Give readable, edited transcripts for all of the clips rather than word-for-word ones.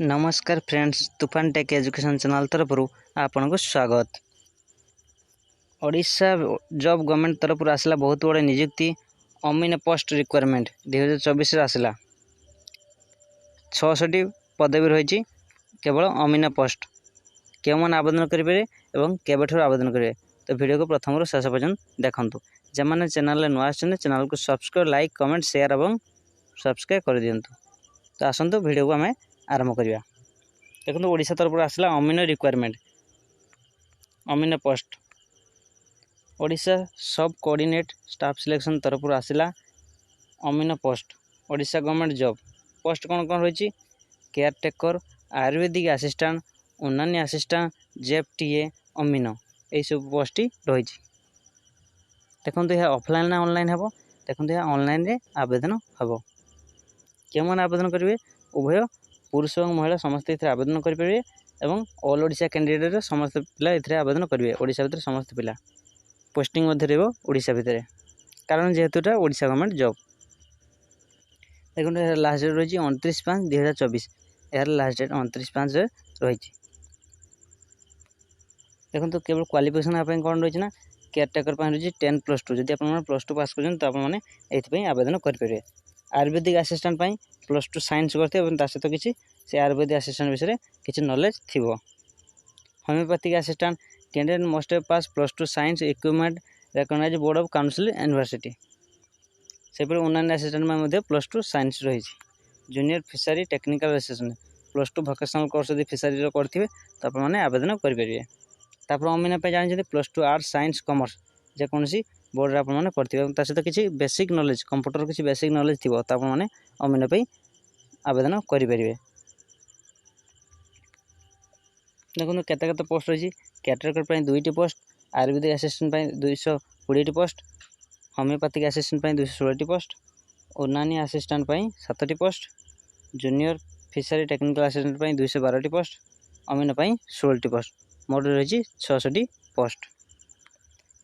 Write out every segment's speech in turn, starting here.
नमस्कार फ्रेंड्स, तूफान take education channel तरफ आपन को स्वागत। ओडिशा जॉब गवर्नमेंट तरफ आसला बहुत बड़े नियुक्ति अमीन पोस्ट रिक्वायरमेंट 2024 आसला 66 पदवी रही केवल अमीन पोस्ट क्यों मैंने आवेदन करेंगे और केबठू आवेदन करेंगे। तो वीडियो को प्रथम शेष पर्यंत देखूँ। जमाने चैनल नुआ आसने चैनल को सब्सक्राइब लाइक कमेंट शेयर और सब्सक्राइब कर दिंतु। तो आसतु वीडियो को आम आरंभ करवा। देखो ओडिशा तरफ आसला अमीन रिक्वायरमेंट अमीन पोस्ट ओडिशा सब कोऑर्डिनेट स्टाफ सिलेक्शन तरफ आसला अमीन post Odisha government job post कौन कौन रही caretaker Ayurvedic assistant Unani assistant JFTA अमीन यही सब पोस्ट रही। देखो यह ऑफलाइन ना ऑनलाइन हम देखो यह ऑनलाइन रे आवेदन हम क्यों मैंने आवेदन करेंगे उभय पुरुष और महिला समस्त ये आवेदन करेंगे और ऑल ओडिशा कैंडिडेट समस्त पिला ये आवेदन करेंगे। ओडिशा भितर समस्त पिला पोस्टिंग ओडिशा भितर कारण जेहेतु ओडिशा गवर्नमेंट जॉब। देखो लास्ट डेट रही 29/5/2024 यार लास्ट डेट 29/5 रही। देखो केवल क्वालिफिकेशन कौन रही ना केयर टेकर रही 10+2 जदि आप +2 पास कर तो आपने आवेदन करेंगे। आयुर्वेदिक असिस्टेंट +2 साइंस करते सहित किसी से आयुर्वेदिक असिस्टेंट विषय किसी नॉलेज थी। Homeopathic assistant candidate must pass +2 science equipment recognised board of council university से उन्नानी असिस्टेंट में +2 साइंस रही। Junior fishery technical assistant +2 vocational course यदि फिशरी करेंगे तो आपने आवेदन करेंगे। अमीन जानते +2 आर्ट्स साइंस कॉमर्स जेकोसी बोर्ड आपने पढ़ते सहित किसी बेसिक नॉलेज कंप्यूटर किसी बेसिक नॉलेज थी तो आपने अमीन आवेदन करेंगे। देखो केते पोस्ट रही केयरटेकर 2टी पोस्ट आयुर्वेदिक असिस्टेंट 220टी पोस्ट होम्योपैथिक असिस्टेंट 216टी पोस्ट उन्नानी असिस्टेंट 7टी post junior fishery technical assistant 212टी पोस्ट अमीन 16टी पोस्ट मोट रही 66टी पोस्ट।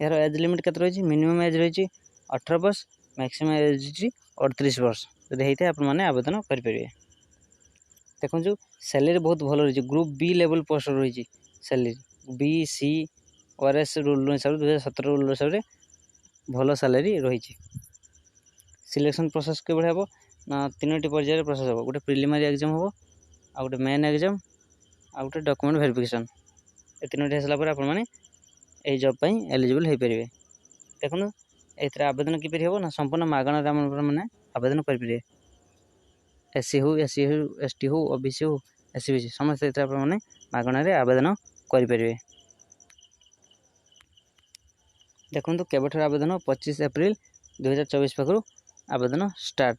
यार एज लिमिट के रही मिनिमम एज रही 18 वर्ष मैक्सिमम एज रही 38 वर्ष जब होता है आपने आवेदन करेंगे। देखो जो सैलरी बहुत भल रही ग्रुप बी लेवल पोस्ट रही सैलरी BCRS रूल हिसाब से 2017 रूल हिसाब से भल सैलरी रही। सिलेक्शन प्रोसेस के हम ना 3टी पर्यायर प्रोसेस हम गोटे प्रिलिमिनरी एग्जाम हम आ गोटे मेन एग्जाम आ गोटे डॉक्यूमेंट वेरिफिकेशन ये 3टी होगा आपने यही जॉब एलिजिबल हो पारे। देखो ये आवेदन किपर हम ना संपूर्ण मागणार मैंने आवेदन करेंगे। SC हो SC हो ST हो OBC हो SCBC समस्त मैंने मागणार आवेदन करेंगे। देखो केवठर आवेदन 25 एप्रिल 2024 पाखु आवेदन स्टार्ट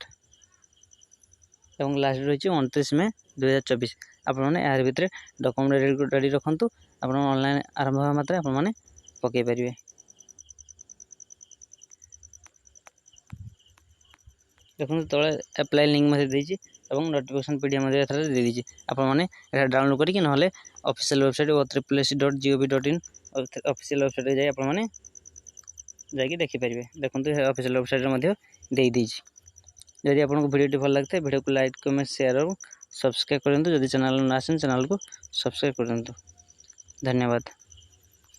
और लास्ट रही 29 मे 2024 आपने यार भितर डॉक्यूमेंट रेडी रखुँ आप ऑनलाइन आरंभ होगा मात्र आपने पकई पारे। देखो तले अप्लाई लिंक और नोटिफिकेशन PDF दे दी आपने डाउनलोड करके ना official website www.gov.in official website जाए आपने जाकि देखिपारे। देखो ऑफिशियल वेबसाइट दे दीजिए। जदि आपको वीडियो भल लगता है वीडियो को लाइक कमेंट शेयर और सब्सक्राइब करूँ। जदि चैनल न आसें चैनल को सब्सक्राइब करूँ। धन्यवाद।